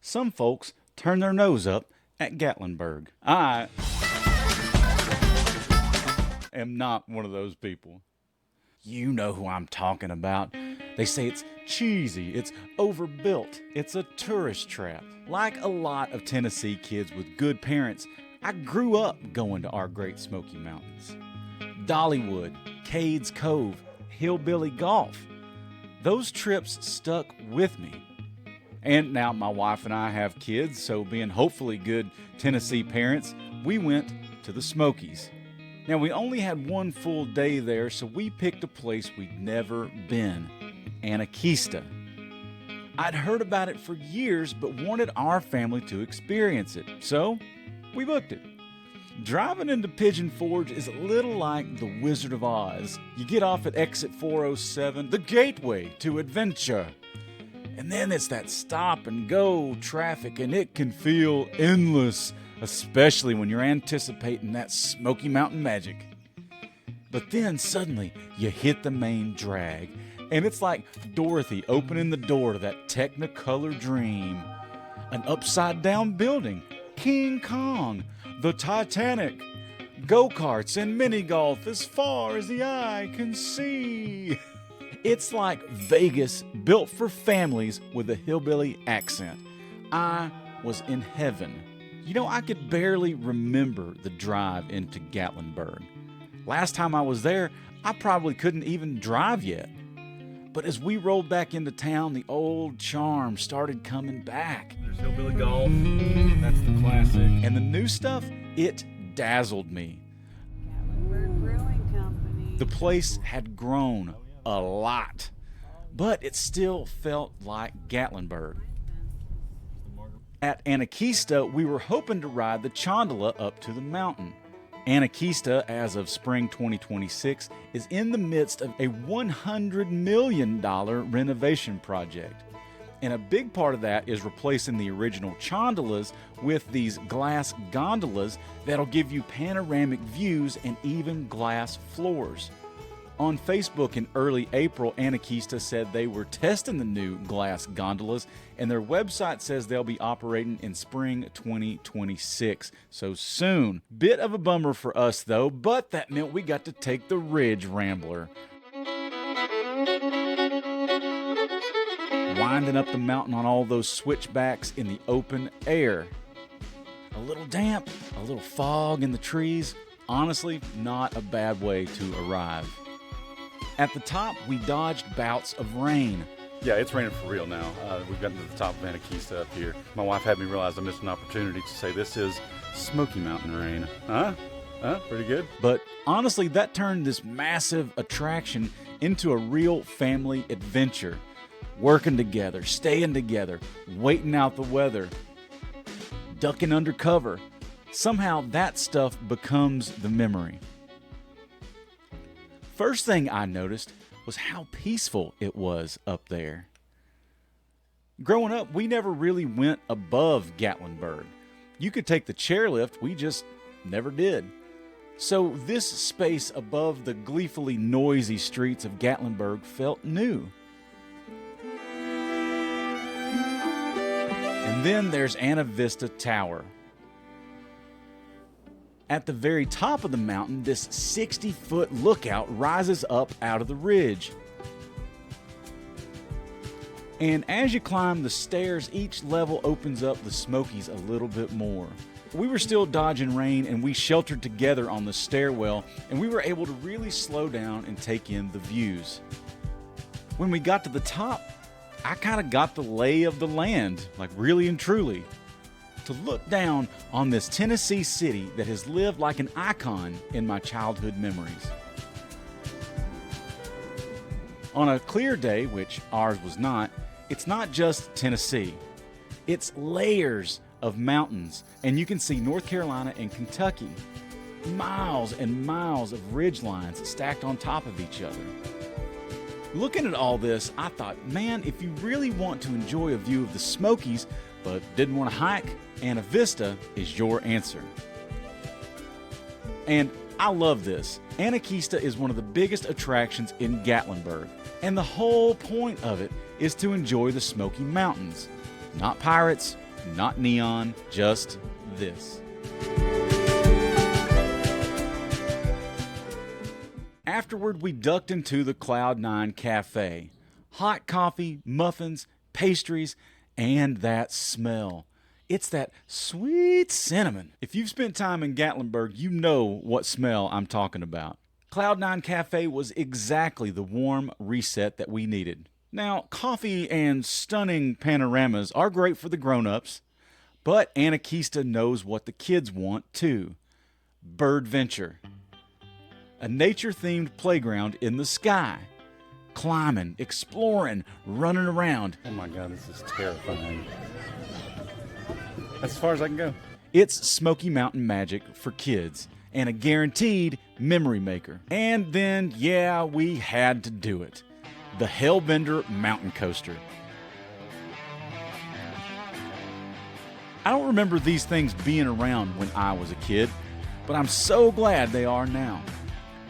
some folks turn their nose up at Gatlinburg. I am not one of those people. You know who I'm talking about. They say it's cheesy, it's overbuilt, it's a tourist trap. Like a lot of Tennessee kids with good parents, I grew up going to our great Smoky Mountains. Dollywood, Cades Cove, Hillbilly Golf. Those trips stuck with me. And now my wife and I have kids, so being hopefully good Tennessee parents, we went to the Smokies. Now, we only had one full day there, so we picked a place we'd never been, Anakeesta. I'd heard about it for years, but wanted our family to experience it, so we booked it. Driving into Pigeon Forge is a little like the Wizard of Oz. You get off at exit 407, the gateway to adventure. And then it's that stop and go traffic, and it can feel endless, especially when you're anticipating that Smoky Mountain magic. But then suddenly you hit the main drag, and it's like Dorothy opening the door to that Technicolor dream. An upside down building, King Kong, the Titanic, go-karts and mini golf as far as the eye can see. It's like Vegas built for families with a hillbilly accent. I was in heaven. You know, I could barely remember the drive into Gatlinburg. Last time I was there, I probably couldn't even drive yet. But as we rolled back into town, the old charm started coming back. There's Hillbilly Golf. That's the classic. And the new stuff, it dazzled me. Gatlinburg Brewing Company. The place had grown a lot, but it still felt like Gatlinburg. At Anakeesta, we were hoping to ride the gondola up to the mountain. Anakeesta, as of spring 2026, is in the midst of a $100 million renovation project. And a big part of that is replacing the original chondolas with these glass gondolas that'll give you panoramic views and even glass floors. On Facebook in early April, Anakeesta said they were testing the new glass gondolas, and their website says they'll be operating in spring 2026, so soon. Bit of a bummer for us though, but that meant we got to take the Ridge Rambler. Winding up the mountain on all those switchbacks in the open air. A little damp, a little fog in the trees. Honestly, not a bad way to arrive. At the top, we dodged bouts of rain. Yeah, it's raining for real now. We've gotten to the top of Anakeesta up here. My wife had me realize I missed an opportunity to say this is Smoky Mountain rain. Huh? Pretty good. But honestly, that turned this massive attraction into a real family adventure. Working together, staying together, waiting out the weather, ducking under cover. Somehow that stuff becomes the memory. First thing I noticed was how peaceful it was up there. Growing up, we never really went above Gatlinburg. You could take the chairlift, we just never did. So this space above the gleefully noisy streets of Gatlinburg felt new. And then there's AnaVista Tower. At the very top of the mountain, this 60-foot lookout rises up out of the ridge. And as you climb the stairs, each level opens up the Smokies a little bit more. We were still dodging rain, and we sheltered together on the stairwell, and we were able to really slow down and take in the views. When we got to the top, I kind of got the lay of the land, like really and truly. To look down on this Tennessee city that has lived like an icon in my childhood memories. On a clear day, which ours was not, it's not just Tennessee. It's layers of mountains, and you can see North Carolina and Kentucky. Miles and miles of ridge lines stacked on top of each other. Looking at all this, I thought, man, if you really want to enjoy a view of the Smokies, but didn't want to hike, AnaVista is your answer. And I love this. Anakeesta is one of the biggest attractions in Gatlinburg, and the whole point of it is to enjoy the Smoky Mountains. Not pirates, not neon, just this. Afterward, we ducked into the Cloud9 Cafe. Hot coffee, muffins, pastries, and that smell. It's that sweet cinnamon. If you've spent time in Gatlinburg, you know what smell I'm talking about. Cloud9 Cafe was exactly the warm reset that we needed. Now, coffee and stunning panoramas are great for the grown-ups, but Anakeesta knows what the kids want too. BirdVenture. A nature-themed playground in the sky. Climbing, exploring, running around. Oh my God, this is terrifying. That's as far as I can go. It's Smoky Mountain magic for kids and a guaranteed memory maker. And then, yeah, we had to do it. The Hellbender Mountain Coaster. I don't remember these things being around when I was a kid, but I'm so glad they are now.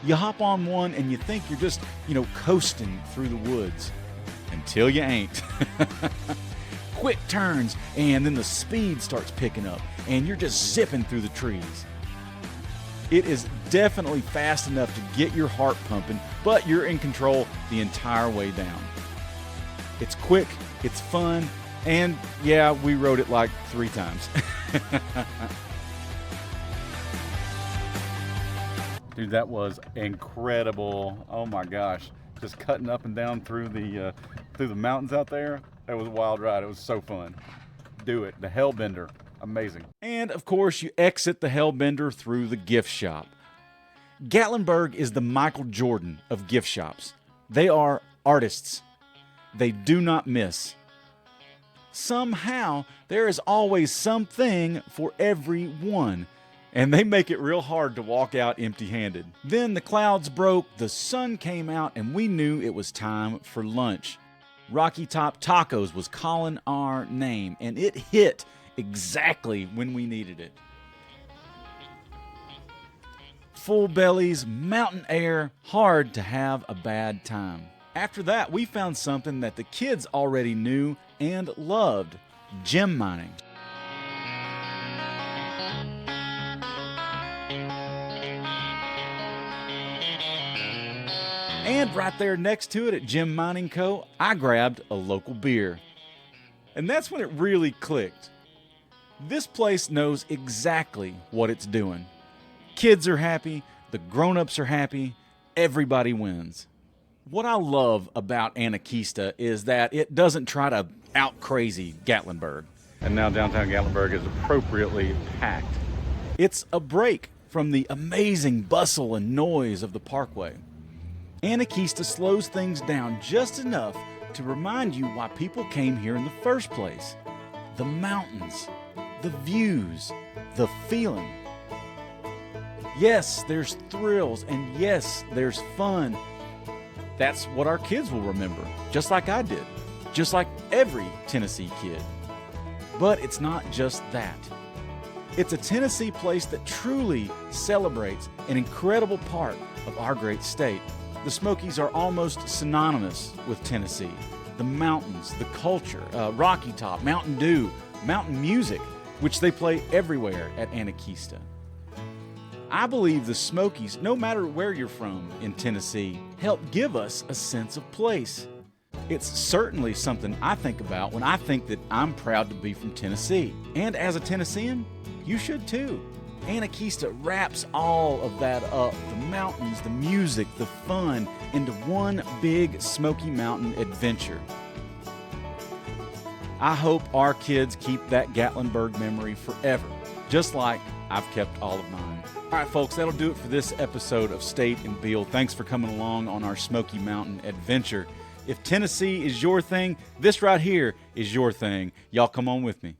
You hop on one and you think you're just, coasting through the woods. Until you ain't. Quick turns, and then the speed starts picking up, and you're just zipping through the trees. It is definitely fast enough to get your heart pumping, but you're in control the entire way down. It's quick, it's fun, and yeah, we rode it like 3 times. Dude, that was incredible. Oh my gosh. Just cutting up and down through the mountains out there. That was a wild ride. It was so fun. Do it. The Hellbender. Amazing. And of course, you exit the Hellbender through the gift shop. Gatlinburg is the Michael Jordan of gift shops. They are artists. They do not miss. Somehow, there is always something for everyone. And they make it real hard to walk out empty-handed. Then the clouds broke, the sun came out, and we knew it was time for lunch. Rocky Top Tacos was calling our name, and it hit exactly when we needed it. Full bellies, mountain air, hard to have a bad time. After that, we found something that the kids already knew and loved: gem mining. And right there next to it at Gem Mining Co., I grabbed a local beer. And that's when it really clicked. This place knows exactly what it's doing. Kids are happy, the grown-ups are happy, everybody wins. What I love about Anakeesta is that it doesn't try to out-crazy Gatlinburg. And now downtown Gatlinburg is appropriately packed. It's a break from the amazing bustle and noise of the parkway. Anakeesta slows things down just enough to remind you why people came here in the first place. The mountains, the views, the feeling. Yes, there's thrills, and yes, there's fun. That's what our kids will remember, just like I did, just like every Tennessee kid. But it's not just that. It's a Tennessee place that truly celebrates an incredible part of our great state. The Smokies are almost synonymous with Tennessee. The mountains, the culture, Rocky Top, Mountain Dew, mountain music, which they play everywhere at Anakeesta. I believe the Smokies, no matter where you're from in Tennessee, help give us a sense of place. It's certainly something I think about when I think that I'm proud to be from Tennessee. And as a Tennessean, you should too. Anakeesta wraps all of that up, the mountains, the music, the fun, into one big Smoky Mountain adventure. I hope our kids keep that Gatlinburg memory forever, just like I've kept all of mine. All right, folks, that'll do it for this episode of State and Beal. Thanks for coming along on our Smoky Mountain adventure. If Tennessee is your thing, this right here is your thing. Y'all come on with me.